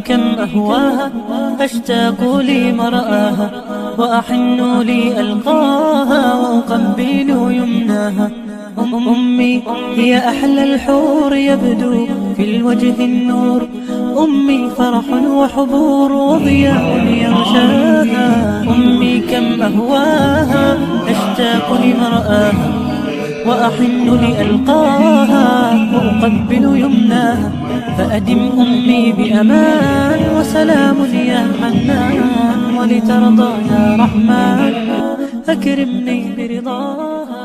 كم أهواها أشتاق لي مرآها وأحن لي ألقاها وأقبل يمناها. أمي هي أحلى الحور يبدو في الوجه النور، أمي فرح وحبور وضياء يغشاها. أمي كم أهواها أشتاق لمرآها وأحن لألقاها وأقبل يمناها. فأدم أمي بأمان وسلام يا حنان، ولترضى يا رحمن أكرمني برضاها.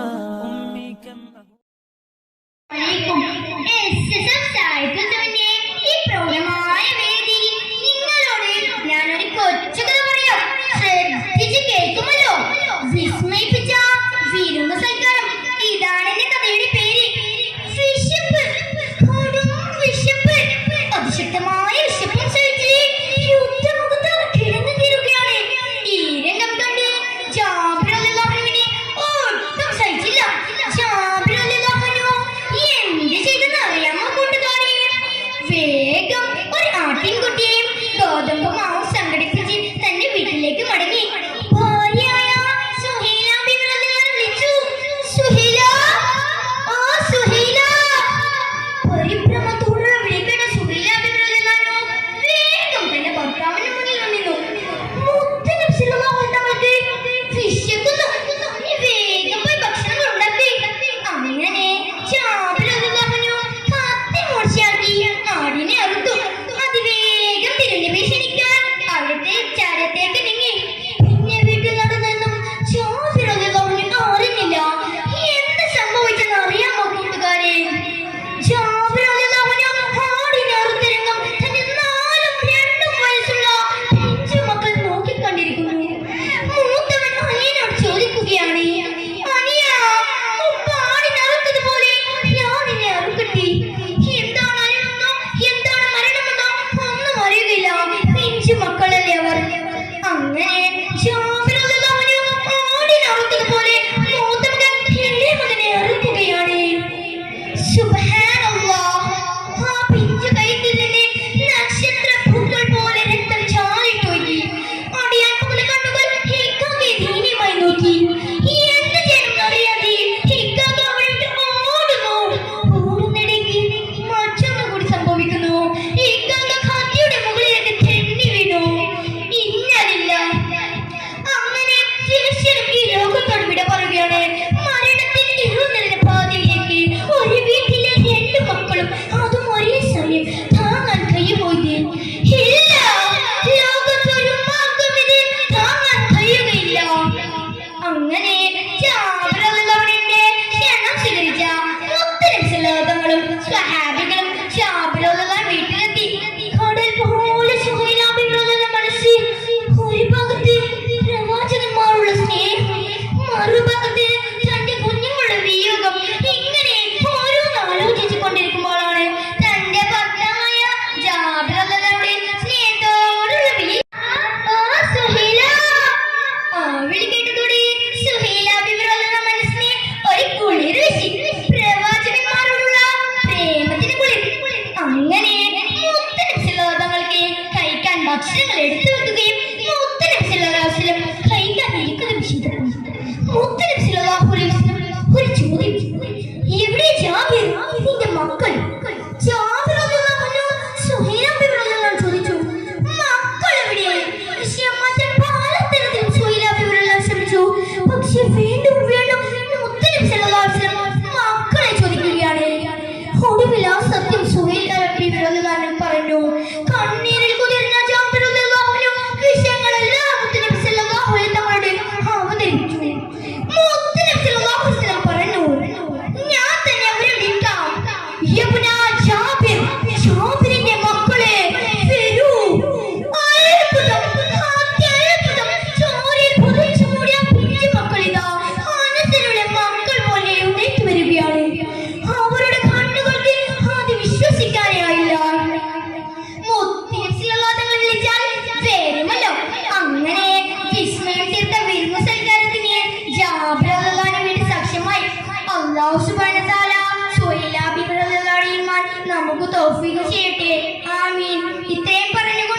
നമുക്ക് തൗഫീഖ് ചെയ്യട്ടെ. ആമീൻ. ഇത്രയും പറഞ്ഞുകൊണ്ട്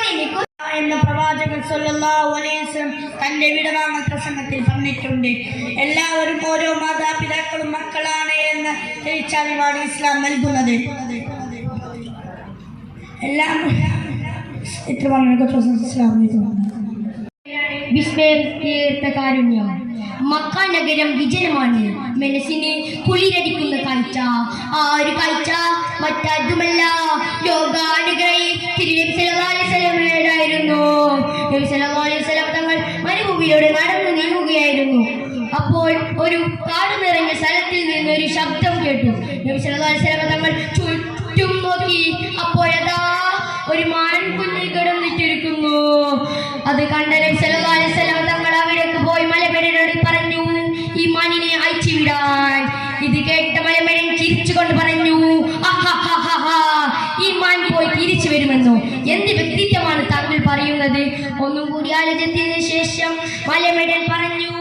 പ്രവാചകൻ സല്ലല്ലാഹു അലൈഹി വസല്ലം തന്റെ വിടവാങ്ങൽ പ്രസംഗത്തിൽ പറഞ്ഞിട്ടുണ്ട്. എല്ലാവരും ഓരോ മാതാപിതാക്കളും മക്കളാണ് എന്ന തിരിച്ചറിവാണ് ഇസ്ലാം നൽകുന്നത്. എല്ലാം ഇത്ര വിസ്മയം തീർത്ത കാരുണ്യം. മക്ക നഗരം വിജനമാണ്. മനസ്സിന് കുളിരടിക്കുന്ന കാഴ്ച. ആ ഒരു കാഴ്ച മറ്റാരുമല്ല, ലോകാനുഗ്രഹി തിരുനബി സല്ലല്ലാഹു അലൈഹി വസല്ലമയായിരുന്നു. നബി സല്ലല്ലാഹു അലൈഹി വസല്ലം തങ്ങൾ മരുഭൂമിയിലൂടെ നടന്നു നീങ്ങുകയായിരുന്നു. അപ്പോൾ ഒരു കാട് നിറഞ്ഞ സ്ഥലത്തിൽ നിന്ന് ഒരു ശബ്ദം കേട്ടു. നബി സല്ലല്ലാഹു അലൈഹി വസല്ലം തങ്ങൾ ചുറ്റും നോക്കി. അപ്പോഴതാ ഒരു മാൻകുഞ്ഞ് കിടന്നിട്ടിരിക്കുന്നു. അത് കണ്ട നബി സല്ലല്ലാഹു അലൈഹി വസല്ലം തങ്ങൾ അവിടേക്ക് പോയി മലമേടനോട് പറഞ്ഞു, ഈ മാനിനെ അയച്ചുവിടാൻ. ഇത് കേട്ട മലമേടൻ ചിരിച്ചുകൊണ്ട് പറഞ്ഞു, ഈ മാൻ പോയി തിരിച്ചു വരുമെന്നോ? എന്ത് വ്യക്തിത്വമാണ് താങ്കൾ പറയുന്നത്? ഒന്നും കൂടി ആലോചിച്ചതിന് ശേഷം മലമേടൻ പറഞ്ഞു,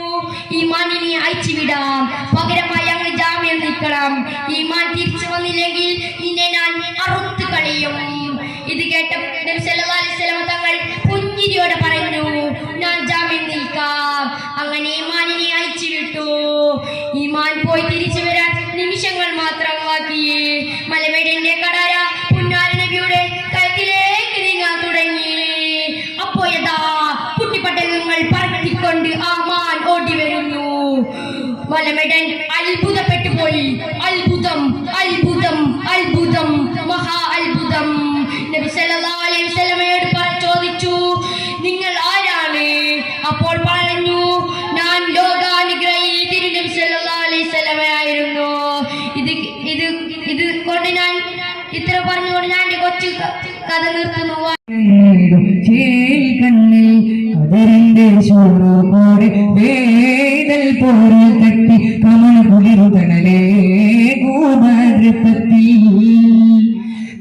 ഈ മാനിനെ അയച്ചുവിടാം, പകരമായി അങ്ങ് ജാമ്യം നിൽക്കണം. ഈ മാൻ തിരിച്ചു വന്നില്ലെങ്കിൽ നിന്നെ ഞാൻ അറുത്ത് കളയും. ഇത് കേട്ട നബി സല്ലല്ലാഹു അലൈഹി വസല്ലം തങ്ങൾ പുഞ്ചിരിയോടെ പറഞ്ഞു, ഞാൻ ജാമ്യം നിൽക്കാം. അങ്ങനെ ഈ മാനിനെ അയച്ചു വിട്ടു. ഈ മാൻ പോയി തിരിച്ചു വരാൻ നിമിഷങ്ങൾ മാത്രം ബാക്കി. മലമേടന്റെ കടാര പുന്നാര നബിയുടെ കഴുത്തിലേക്ക് നീങ്ങാൻ തുടങ്ങി. അപ്പോഴതാ കുട്ടിപ്പട്ടകങ്ങൾ പറത്തിക്കൊണ്ട് ആ മാൻ ഓടി വരുന്നു. മലമേടൻ അത്ഭുതപ്പെട്ടു പോയി. അത്ഭുതം, അത്ഭുതം, അത്ഭുതം, മഹാ അത്ഭുതം. നബി സല്ലല്ലാഹു അലൈഹി വസല്ലമയോട് ചോദിച്ചു, നിങ്ങൾ ആരാണ്? അപ്പോൾ പറഞ്ഞു, ഞാൻ ലോകാനുഗ്രഹി തിരുനബി സല്ലല്ലാഹു അലൈഹി വസല്ലമയായിരുന്നു. ഇത് കൊണ്ട് ഞാൻ ഇത്ര പറഞ്ഞുകൊണ്ട് ഞാൻ എന്റെ കൊച്ചു കഥ നിർത്തുന്നു. അതിന്റെ ശോറോടെ വേദൽ പോരിൽ തട്ടി കമണ കുളിരുതണലേ കൂമരപ്പത്തി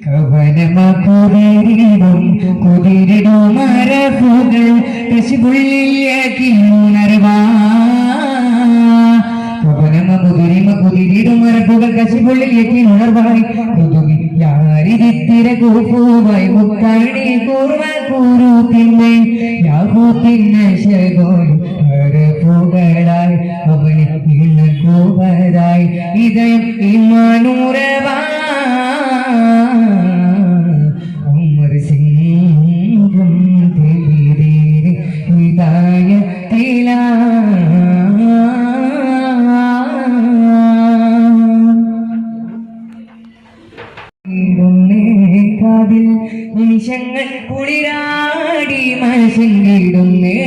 കവനമകുതിരിടും കുതിരിടും മരപ്പുകൾ കശിപുള്ളിയാക്കി ഉണർവാ. കവനമകുതിരിടും മരപ്പുകൾ കശിപുള്ളിയാക്കി ഉണർവായി കൊതുകി യാരിതിര കൂപ്പുവായി മുക്കണി കൂർവ കൂറുത്തിന്നെ യാഹൂത്തിന്നെ ശകോയും മരപ്പുകളായി അവന് ഇണക്കൂവരായി ഇതയം ഇമാനൂരവാ. ഉമർ സിംഗം തേരി ഹിദായത്തിലാ. നിമിഷങ്ങൾ കുളിരാടി മനസ്സിടുന്നേ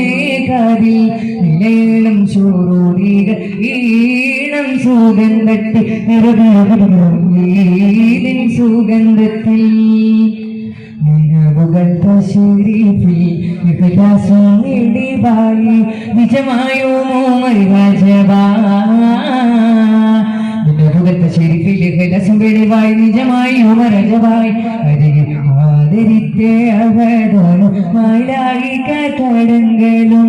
കാതിൽ നിലയിളം ചോറോടികൾ ഈണം സുഗന്ധത്തിൽ നിറവിൻ സുഗന്ധത്തിൽ നിലവുകൾ തശരീഫിൽ ഇടിവായി നിജമായോ മറിവാജവാ. ശരിപ്പിളിവായി നിജമായി ഉമരജവായി അരികെ ആദരിത്തെ അവതോനും മാലായി കടങ്ങളും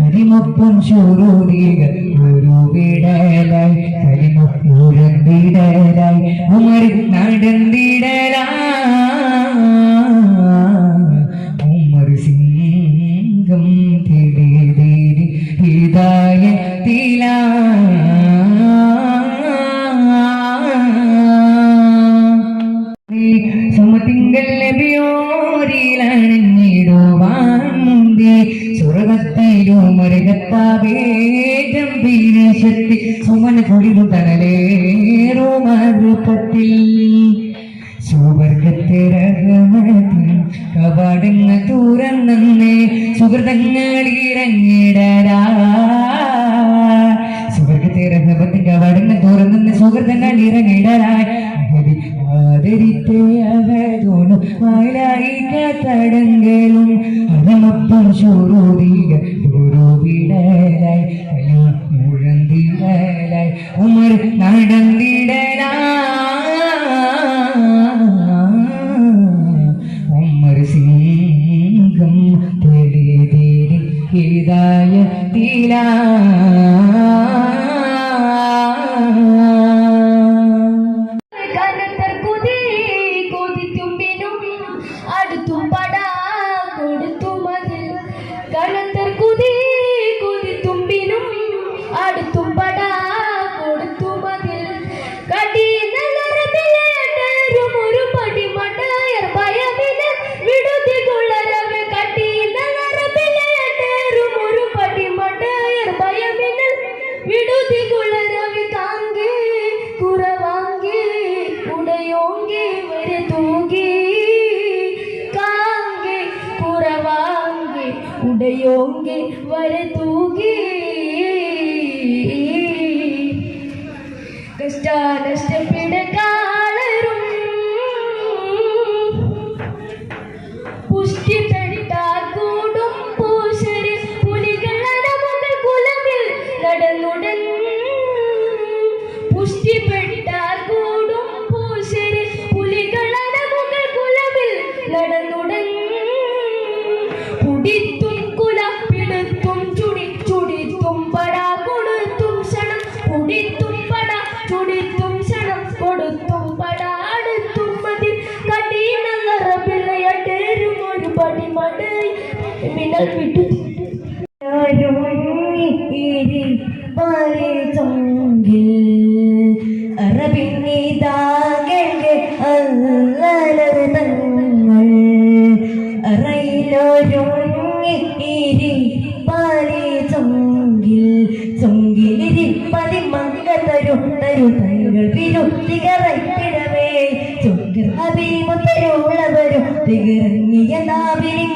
അരിമൊപ്പം ശോറോടികൾ ഒരു വിടലായി കരിമുറന്തിടലായി ഉമർ നടന്നിടലായി. ഉമർ സിംഗം തിരി ഹിദായത്തിലാ. സമതിങ്കൽ നബിയോരിലണിഞ്ഞിടുവാന്തി സ്വർഗത്തിലും മരുകത്താവേറ്റം വീരശക്തി സുമന കുളിരു തണലേറുമറുപ്പത്തിൽ സുവർഗത്തെ രഹമത്തിൽ കവാടങ്ങൾ തുറന്നേ സുഹൃതങ്ങളിറങ്ങിടരാ. സുവർഗത്തെ രഹമത്തിൽ കവാടങ്ങൾ തുറന്നേ സുഹൃതങ്ങളിറങ്ങിടരായി ആദരിത്തെ അവതോനും മാലായി കടങ്ങളും അതമൊപ്പം ശോറോടികൾ ഒരു വിടലായി മുഴന്തിടലായി ഉമർ നടന്നിടലായി. ഉമർ സിംഗം തെളിതിരി ഹിദായത്തിലാ. അടുത്തും പട കൊടുത്തു മതിൽ കടീനലറബിലേറ്റരും ഒരു പടിമടയർ ഭയമിന് വിടുതികുളരവെ കടീനലറബിലേറ്റരും ഒരു പടിമടയർ ഭയമിന് വിടുതികുളരവെ കാങ്കേ കുറവാങ്കേ ഉടയോങ്കേ വരെ തൂകി കാങ്കേ കുറവാങ്കേ ഉടയോങ്കേ വരെ തൂകി കഷ്ടാനഷ്ടപ്പെടക്കാളരും പുഷ്ടിപ്പെട്ടാൽ കൂടും പൂശരി പുലികളുടെ മുകൾ കുലമിൽ നടന്നുടൻ പുഷ്ടിപ്പെട്ടാൽ കൂടും പൂശരി പുലികളുടെ മുകൾ കുലമിൽ നടന്നുടൻ പുടിത്തും കുലപ്പിടുത്തും ചുടിത്തും പട കൊടുത്തും ക്ഷണം പുടിത്തും പട ചുടിത്തും ക്ഷണം കൊടുത്തും പട അടുത്തും മതിൽ കടീനലറബിലയടരും ഒരു പടിമട മിന്നൽ വിട്ടു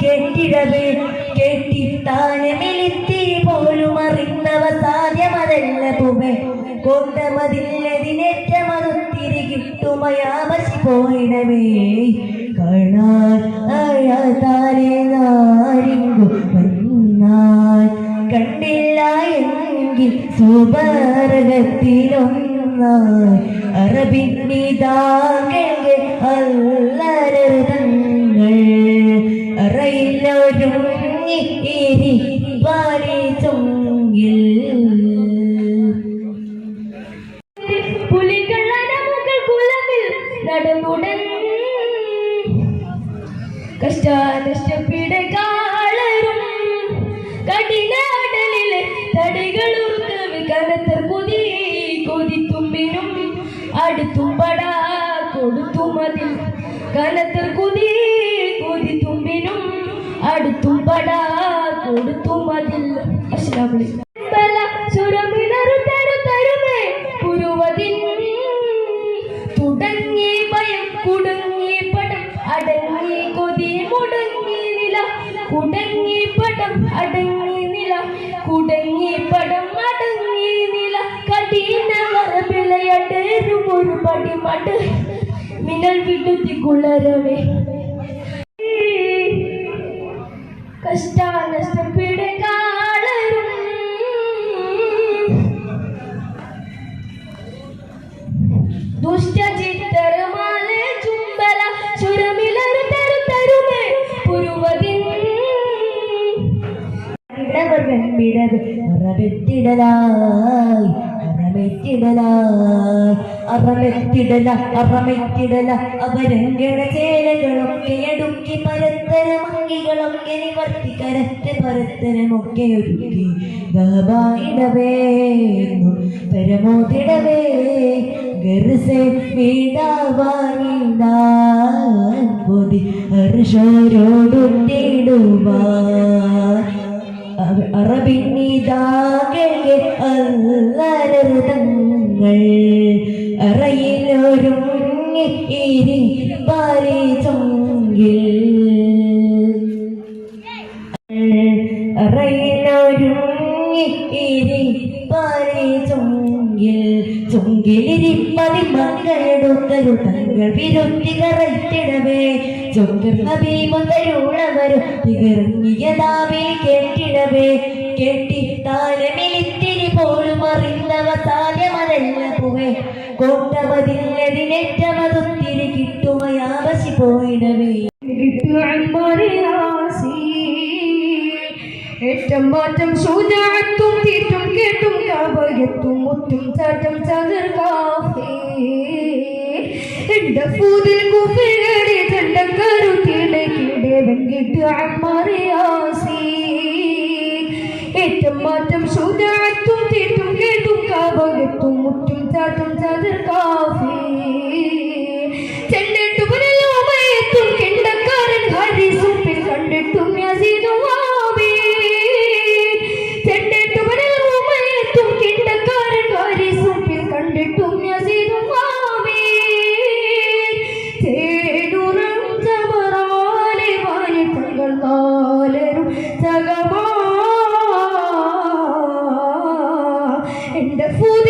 കേട്ടിടവേ കേട്ടിത്താനമിലിത്തിരി പോലും അറിന്നവ സാധ്യമതല്ല പുമേ കൊണ്ടമതില്ലതിനേറ്റമതൊത്തിരി കിട്ടുമയാമശി പോയിടവേ കാണാൻ അയാതാരെ നാരിങ്കു വന്നാൽ കണ്ടില്ല എങ്കിൽ സുബർഗത്തിലൊന്നായി അറബിന്നിതാകെ അല്ലരതങ്ങൾ അറയിലൊരുങ്ങി ഇരി പാലി ചൊങ്കിൽ പുലികളുടെ മുകൾ കുലമിൽ നടന്നുടൻ കഷ്ടാനഷ്ടപ്പെടക്കാളരും കഠിനാടലിലെ തടികളുർക്കവി കനത്തർ കൊതിത്തുമ്പിനും അടുത്തും പട കൊടുത്തു മതിൽ കനത്തർ കൊതിത്തുമ്പിനും അടുത്തും പട കൊടുത്തു മതിൽ. അസ്സലാമു അലൈക്കും. തരുമേ പുരുവതിൻ തുടങ്ങി ഭയം കുടുങ്ങി പടം അടങ്ങി കൊതി മുടങ്ങി നില കുടങ്ങി പടം അടങ്ങി നില കുടങ്ങി പടം അടങ്ങി നില കടീനലറബിലയടരും ഒരു പടിമട മിന്നൽ വിടുതികുളരവേ കഷ്ടാനഷ്ടപ്പെടക്കാളരും ദുഷ്ടചിത്തരമാലെ ചുംബല ചുരമിലരു തരുമേ പുരുവതിൻ അവരങ്കണ ചേലകളൊക്കെ അടുക്കി പരത്തരമങ്കികളൊക്കെ നിവർത്തി കരത്ത് പരത്തരമൊക്കെ ഒരുക്കി ദാബായിടവേന്നു പരമോതിടവേ ഗർസെ വീടാവാനിടാൻ പൊതി ഹർഷോരോടുത്തിടുവാൻ അറബിന്നിതാകെ അല്ലരതങ്ങൾ അറയിലൊരുങ്ങി ഇരി പാലി ചൊങ്കിൽ അറയിലൊരുങ്ങി ഇരി പാലി ചൊങ്കിൽ ചൊങ്കിലിരിപ്പതി മകളെടുത്തരു തങ്ങൾ വിരുത്തി കറത്തിടവേ ചൊങ്കർ ഹബീബുള്ളവരു തികറങ്ങിയതാവേ കേട്ടിടവേ കേട്ടിത്താലമിലിത്തിരി പോലും അറിന്നവ സാധ്യമതല്ല പുവേ കൊണ്ടമതില്ലതിനേറ്റമതൊത്തിരി കിട്ടുമയാവശി പോയിടവേ ഏറ്റം മാറ്റം ശൂജാത്തും തീറ്റും കേട്ടും കാവയത്തും മുറ്റും ചാറ്റം ചകർക്കാഫേ എന്റെ പൂതിൽ കുഫിലടി ചണ്ടക്കരുത്തിടെ കിടെ വെങ്കിട്ട് അമ്മറിയാസി ഏറ്റം മാറ്റം ശൂജാത്തും തീറ്റും കേട്ടും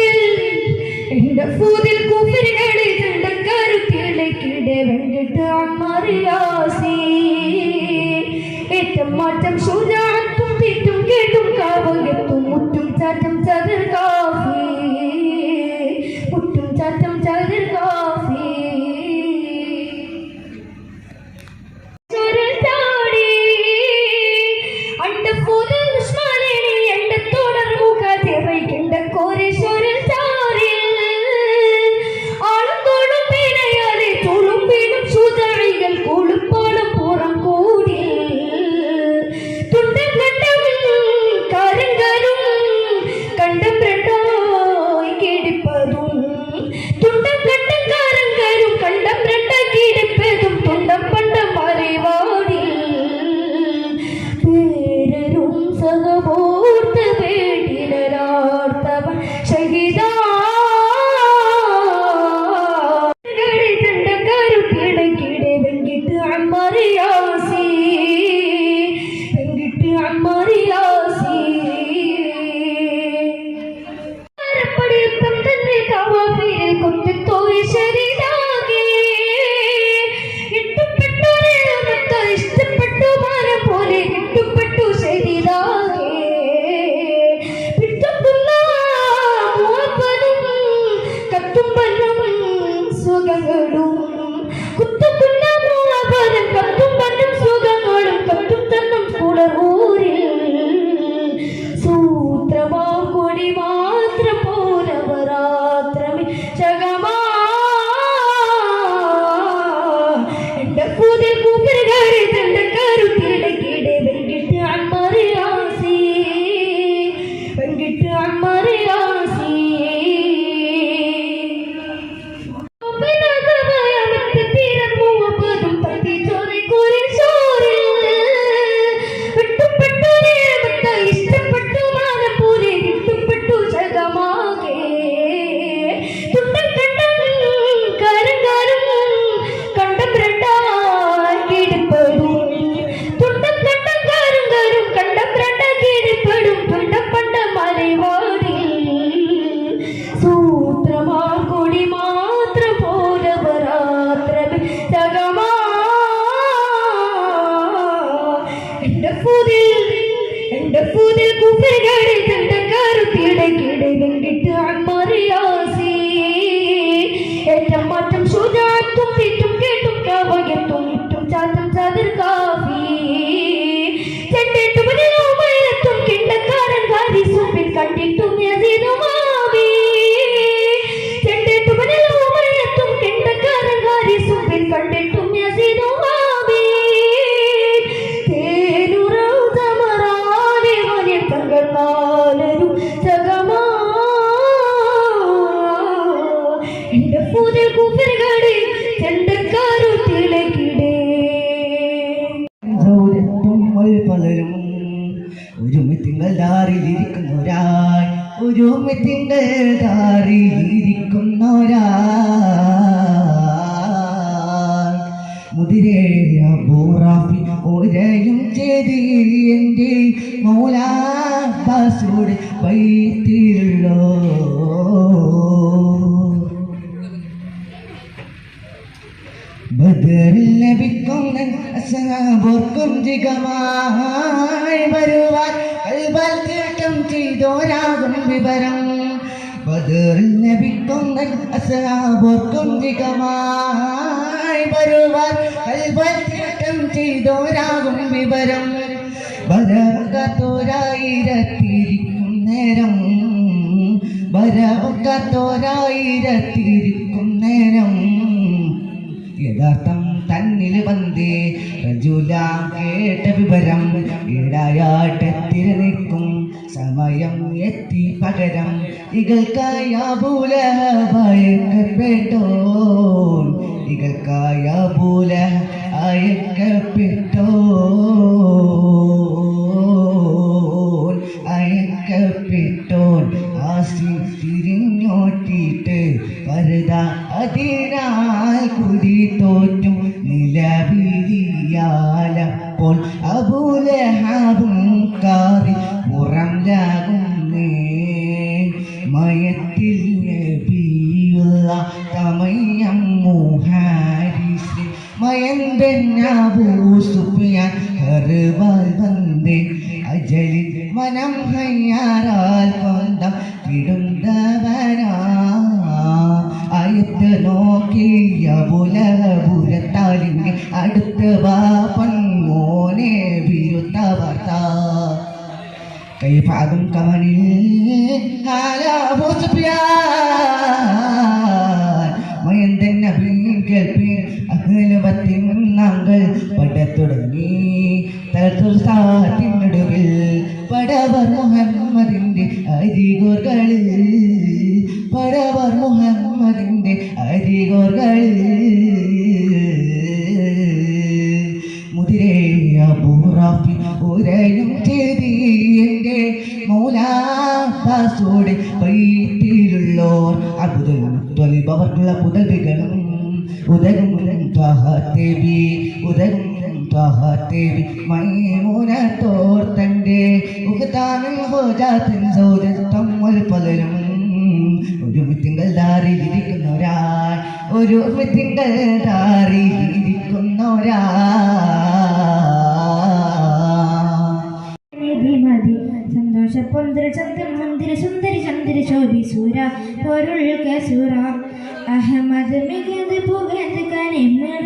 ഫൂദിൽ എന്റെ ഫൂദിൽ കുഫിറുകളെ ചണ്ടക്കാരുത്തിളക്കിടെ വെങ്കിട്ട് അമ്മറിയാസി ഏറ്റം മാറ്റം ശുചാത്തും തീറ്റും കേട്ടും കാവകത്തും മുറ്റും ചാറ്റം ചതിർ കാഫി മുറ്റും ചാറ്റം ചതിർ കാഫി യഥാർത്ഥം തന്നിൽ വന്നേ റജുല കേട്ട വിവരം ഇടയാട്ടത്തിൽ നിൽക്കും സമയം എത്തി പകരം ഇകൾക്കായ ഭയക്കപ്പെട്ടോ ഇകൾക്കായ അയക്കപ്പെട്ടോ അയക്കപ്പെട്ടോൻ ആസി തിരിഞ്ഞോട്ടിട്ട് പരത അതിനാൽ കുടി തോറ്റും നിലവിളിയാലപ്പോൾ അബൂലഹാബും കാറി പുറംലാകുന്നേ മയത്തിൽ തമയം മുഹാരിസ് മയന്തൻ അബൂ സുഫിയാൻ ഹർബാൽ വന്നേ അജലിൽ മനം ഹയ്യാറാൽ കൊന്തം കിടുന്നവനാ അയത്ത് നോക്കിയ പുലപുരത്താലിന് അടുത്ത് വാപ്പൻ മോനെ വിരുദ്ധ വാർത്ത കൈഫാദും കമനിൽ അബൂ സുഫിയാൻ മയന്തൻ നബികൾ പേർ അഹ്ലവത്തിൻ നാങ്കൾ പടത്തുടങ്ങി തൽസാത്തിനടുവിൽ പടവർ മുഹമ്മദിന്റെ അരികോർകളിൽ പടവർ മുഹമ്മദിന്റെ അരികോർകളിൽ മുതിരേ അബൂറാഫി ഉരയും ചെയ്തി എൻ്റെ മൗലാസോടെ പൈത്തിലുള്ളോർ അബ്ദുൽ മുത്തലിബ് അവർക്കുള്ള പുതവികളും ഉദകും ത്വഹത്തേവി മൈമൂനത്തോർ തൻ്റെ ഉഖതാനിൽ ഹോജാത്തിൻ സൗജത്തം പലരും ഒരു മിത്തിങ്കൾ ദാറിയിരിക്കുന്നൊരാൾ ഒരു മിത്തിങ്കൾ ദാറിയിരിക്കുന്നൊരാൾ സന്തോഷ പൊന്തര ചന്ദ്ര മന്ദിര സുന്ദരി ചന്ദ്ര ശോഭിസൂര പൊരുൾ കസൂര അഹമ്മദ് മികത് പുകന്ത് കനിമർ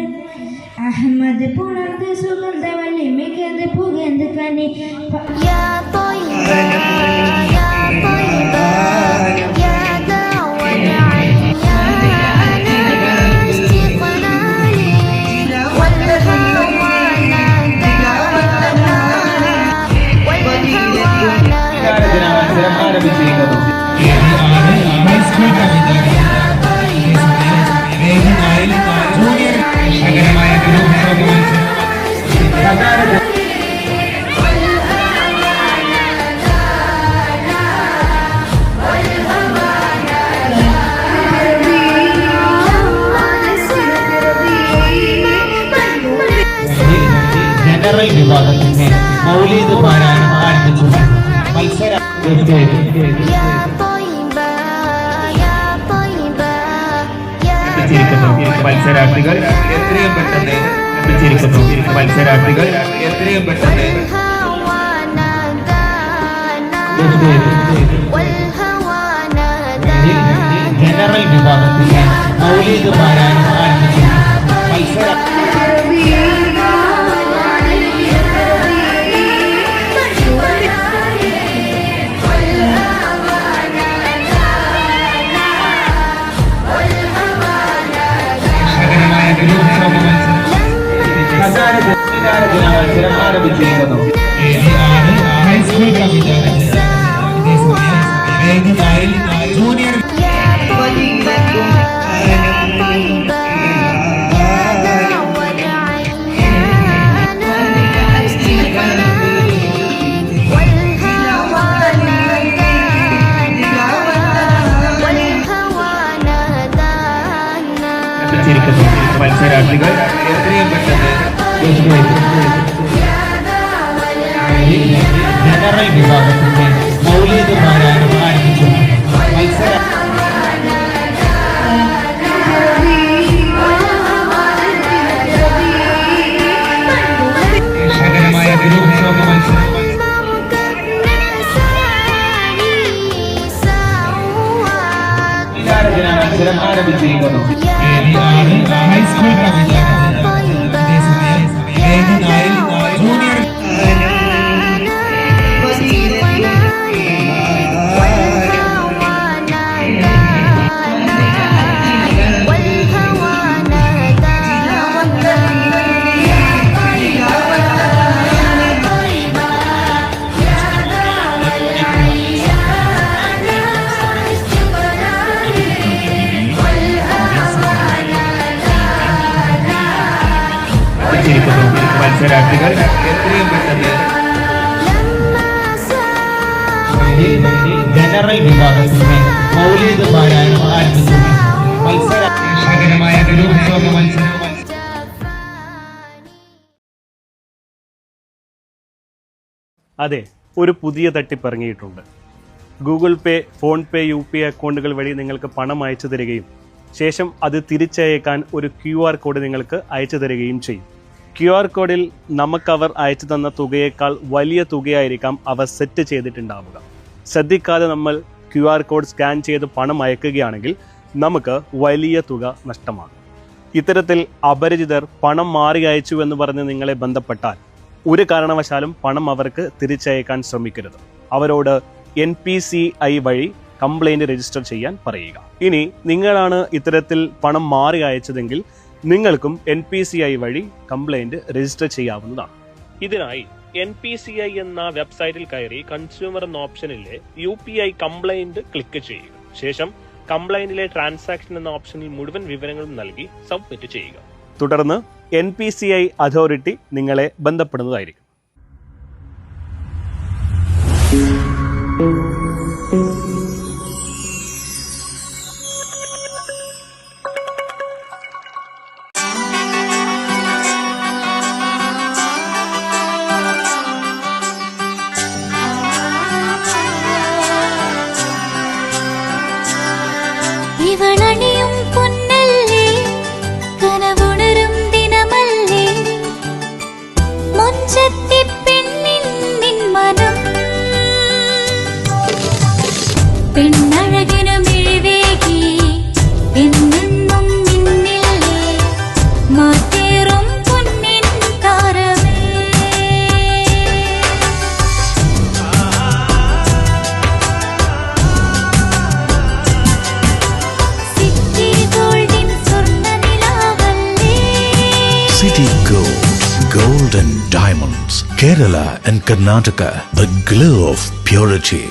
അഹമ്മദ് പുണർന്ന് സുഗന്ധവല്ലി മികത് പുകന്ത് കനി يا طيبة يا طيبة يا دعوة العيان اشتقنا لك والهوى نادانا ജനറൽ വിഭാഗത്തിന്റെ മൗലീദ് പാരായണം ആരംഭിച്ചു. മത്സര يا طيبة يا طيبة يا മത്സരാർത്ഥികൾ എത്രയും പെട്ടെന്ന് എത്തിച്ചിരിക്കുന്നു. മത്സരാർത്ഥികൾ എത്രയും പെട്ടെന്ന് والهوى نادانا والهوى نادانا ജനറൽ വിഭാഗത്തിന്റെ മൗലീദ് പാരായണം ആരംഭിച്ചു. മത്സര മത്സരം ആരംഭിച്ചിരിക്കുന്നു. ഹൈസ്കൂൾ ജൂനിയർ മത്സരാർത്ഥികൾ എത്രയും പെട്ടെന്ന് ജനറൽ വിഭാഗത്തിന്റെ മൗലീദ് പാരായണം ആരംഭിച്ചു. മത്സര മത്സരം ആരംഭിച്ചിരിക്കുന്നു. ഹൈസ്കൂൾ ജൂനിയർ മത്സരാർത്ഥികൾ എത്രയും പെട്ടെന്ന് ജനറൽ വിഭാഗത്തിന്റെ മൗലീദ് പാരായണം ആരംഭിച്ചു. മത്സര മത്സരം അതെ, ഒരു പുതിയ തട്ടിപ്പ് ഇറങ്ങിയിട്ടുണ്ട്. ഗൂഗിൾ പേ, ഫോൺ പേ, UPI അക്കൗണ്ടുകൾ വഴി നിങ്ങൾക്ക് പണം അയച്ചു തരികയും ശേഷം അത് തിരിച്ചയക്കാൻ ഒരു QR കോഡ് നിങ്ങൾക്ക് അയച്ചു തരികയും ചെയ്യും. QR കോഡിൽ നമുക്കവർ അയച്ചു തന്ന തുകയേക്കാൾ വലിയ തുകയായിരിക്കാം അവർ സെറ്റ് ചെയ്തിട്ടുണ്ടാവുക. ശ്രദ്ധിക്കാതെ നമ്മൾ QR കോഡ് സ്കാൻ ചെയ്ത് പണം അയക്കുകയാണെങ്കിൽ നമുക്ക് വലിയ തുക നഷ്ടമാകും. ഇത്തരത്തിൽ അപരിചിതർ പണം മാറി അയച്ചു എന്ന് പറഞ്ഞ് നിങ്ങളെ ബന്ധപ്പെട്ടാൽ ഒരു കാരണവശാലും പണം അവർക്ക് തിരിച്ചയക്കാൻ ശ്രമിക്കരുത്. അവരോട് NPCI വഴി കംപ്ലൈൻറ്റ് രജിസ്റ്റർ ചെയ്യാൻ പറയുക. ഇനി നിങ്ങളാണ് ഇത്തരത്തിൽ പണം മാറി അയച്ചതെങ്കിൽ നിങ്ങൾക്കും NPCI വഴി കംപ്ലൈൻറ്റ് രജിസ്റ്റർ ചെയ്യാവുന്നതാണ്. ഇതിനായി NPCI എന്ന വെബ്സൈറ്റിൽ കയറി കൺസ്യൂമർ എന്ന ഓപ്ഷനിലെ UPI കംപ്ലൈൻറ്റ് ക്ലിക്ക് ചെയ്യുക. ശേഷം കംപ്ലൈൻറ്റിലെ ട്രാൻസാക്ഷൻ എന്ന ഓപ്ഷനിൽ മുഴുവൻ വിവരങ്ങളും നൽകി സബ്മിറ്റ് ചെയ്യുക. തുടർന്ന് NPCI അതോറിറ്റി നിങ്ങളെ ബന്ധപ്പെടുന്നതായിരിക്കും. ഇവളണിയും പൊന്നല്ലേ കനവുണരും ദിനമല്ലേ മുഞ്ചത്തി പെണ്ണിൻ മനം പെണ്ണഴകിനു മിഴിവേകി എന്നെന്നും നിന്നില്ലേ മാറ്റേറും പൊന്നിൻ താരമേ City Gold and Diamonds, Kerala and Karnataka, the glow of purity.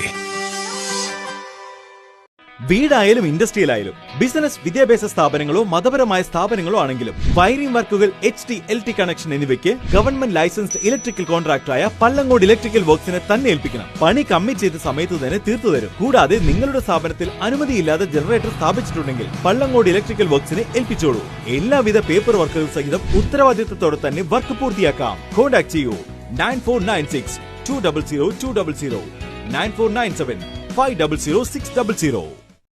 വീടായാലും ഇൻഡസ്ട്രിയിലായാലും ബിസിനസ് വിദ്യാഭ്യാസ സ്ഥാപനങ്ങളോ മതപരമായ സ്ഥാപനങ്ങളോ ആണെങ്കിലും വയറിംഗ് വർക്കുകൾ HT LT കണക്ഷൻ എന്നിവയ്ക്ക് ഗവൺമെന്റ് ലൈസൻസ്ഡ് ഇലക്ട്രിക്കൽ കോൺട്രാക്ടറായ പള്ളങ്ങോട് ഇലക്ട്രിക്കൽ വർക്സിനെ തന്നെ ഏൽപ്പിക്കണം. പണി കമ്മിറ്റ് ചെയ്ത സമയത്ത് തന്നെ തീർത്തു തരും. കൂടാതെ നിങ്ങളുടെ സ്ഥാപനത്തിൽ അനുമതിയില്ലാതെ ജനറേറ്റർ സ്ഥാപിച്ചിട്ടുണ്ടെങ്കിൽ പള്ളങ്ങോട് ഇലക്ട്രിക്കൽ വർക്സിനെ ഏൽപ്പിച്ചോളൂ. എല്ലാവിധ പേപ്പർ വർക്കുകൾ സഹിതം ഉത്തരവാദിത്തത്തോടെ തന്നെ വർക്ക് പൂർത്തിയാക്കാം. കോൺടാക്ട് ചെയ്യൂ 9496 200 200 9497 500 600.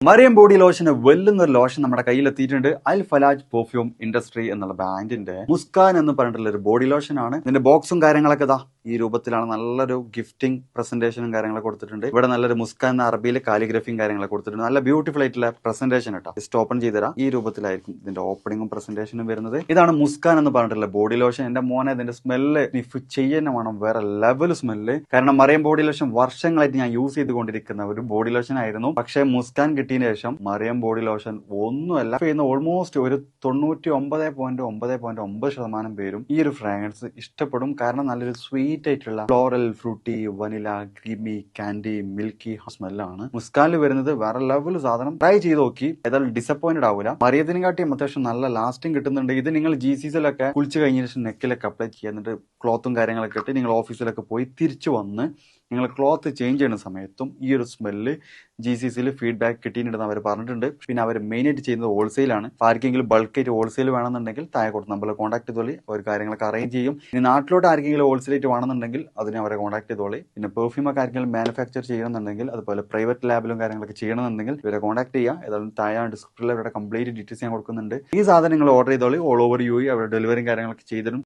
മറിയം ബോഡി ലോഷന് വെല്ലുന്ന ഒരു ലോഷൻ നമ്മുടെ കയ്യിലെത്തിയിട്ടുണ്ട്. അൽ ഫലാജ് പെർഫ്യൂം ഇൻഡസ്ട്രി എന്നുള്ള ബ്രാൻഡിന്റെ മുസ്കാൻ എന്ന് പറഞ്ഞിട്ടുള്ള ഒരു ബോഡി ലോഷൻ ആണ്. ഇതിന്റെ ബോക്സും കാര്യങ്ങളൊക്കെ ഇതാ ഈ രൂപത്തിലാണ്. നല്ലൊരു ഗിഫ്റ്റിംഗ് പ്രസന്റേഷനും കാര്യങ്ങളൊക്കെ കൊടുത്തിട്ടുണ്ട്. ഇവിടെ നല്ലൊരു മുസ്കാൻ എന്ന അറബിയിലെ കാലിഗ്രഫിയും കാര്യങ്ങളൊക്കെ കൊടുത്തിട്ടുണ്ട്. നല്ല ബ്യൂട്ടിഫുൾ ആയിട്ടുള്ള പ്രസന്റേഷൻ കേട്ടോ. ജസ്റ്റ് ഓപ്പൺ ചെയ്തുതരാം. ഈ രൂപത്തിലായിരിക്കും ഇതിന്റെ ഓപ്പണിംഗും പ്രസന്റേഷനും വരുന്നത്. ഇതാണ് മുസ്കാൻ എന്ന് പറഞ്ഞിട്ടുള്ള ബോഡി ലോഷൻ. എന്റെ മോനെ ഇതിന്റെ സ്മെല്ല് സ്നിഫ് ചെയ്യുന്ന വേണം, വേറെ ലെവൽ സ്മെല്ല്. കാരണം മറിയം ബോഡി ലോഷൻ വർഷങ്ങളായിട്ട് ഞാൻ യൂസ് ചെയ്തുകൊണ്ടിരിക്കുന്ന ഒരു ബോഡി ലോഷൻ ആയിരുന്നു. പക്ഷേ മുസ്കാൻ കിട്ടിയതിന് ശേഷം മറിയം ബോഡി ലോഷൻ ഒന്നുമല്ല ചെയ്യുന്ന ഓൾമോസ്റ്റ് ഒരു 99.9% പേരും ഈ ഒരു ഫ്രാഗ്രൻസ് ഇഷ്ടപ്പെടും. കാരണം നല്ലൊരു സ്വീറ്റ് ആയിട്ടുള്ള floral, fruity, vanilla, creamy, candy, milky സ്മെല്ലാണ് മുസ്കാനിൽ വരുന്നത്. വേറെ ലെവൽ സാധനം. ട്രൈ ചെയ്ത് നോക്കി, ഏതായാലും ഡിസപ്പോയിന്റഡ് ആവില്ല. മറിയത്തിനെ കാട്ടിയും അത്യാവശ്യം നല്ല ലാസ്റ്റിംഗ് കിട്ടുന്നുണ്ട്. ഇത് നിങ്ങൾ GCCയിലൊക്കെ കുളിച്ച് കഴിഞ്ഞ ശേഷം നെക്കിലൊക്കെ അപ്ലൈ ചെയ്യുക. എന്നിട്ട് ക്ലോത്തും കാര്യങ്ങളൊക്കെ ഇട്ട് നിങ്ങൾ ഓഫീസിലൊക്കെ പോയി തിരിച്ചു വന്ന് നിങ്ങൾ ക്ലോത്ത് ചേഞ്ച് ചെയ്യുന്ന സമയത്തും ഈ ഒരു സ്മെല്ല് GCCയിൽ ഫീഡ്ബാക്ക് കിട്ടിയിട്ടുണ്ടെന്ന് അവർ പറഞ്ഞിട്ടുണ്ട്. പിന്നെ അവർ മെയിനായിട്ട് ചെയ്യുന്നത് ഹോൾസെയിലാണ്. ആർക്കെങ്കിലും ബൾക്കായിട്ട് ഹോൾസെയിൽ വേണമെന്നുണ്ടെങ്കിൽ താഴെ കൊടുത്ത് നമ്മളെ കോൺടാക്ട് ചെയ്തോളി. അവർ കാര്യങ്ങളൊക്കെ അറേഞ്ച് ചെയ്യും. ഇനി നാട്ടിലോട്ട് ആർക്കെങ്കിലും ഹോൾസെയിലായിട്ട് വേണമെന്നുണ്ടെങ്കിൽ അതിനെ അവരെ കോൺടാക്ട് ചെയ്തോളി. പിന്നെ പെർഫ്യൂമൊക്കെ ആർക്കെങ്കിലും മാനുഫാക്ചർ ചെയ്യണമെന്നുണ്ടെങ്കിൽ അതുപോലെ പ്രൈവറ്റ് ലാബിലും കാര്യങ്ങളൊക്കെ ചെയ്യണമെന്നുണ്ടെങ്കിൽ ഇവരെ കോൺടാക്ട് ചെയ്യുക. ഏതായാലും താഴെ ഡിസ്ക്രിപ്ഷനിൽ അവരുടെ കംപ്ലീറ്റ് ഡീറ്റെയിൽസ് ഞാൻ കൊടുക്കുന്നുണ്ട്. ഈ സാധനങ്ങൾ ഓർഡർ ചെയ്തോളി. ഓൾ ഓവർ UAE അവരുടെ ഡെലിവറിയും കാര്യങ്ങളൊക്കെ ചെയ്തിടും.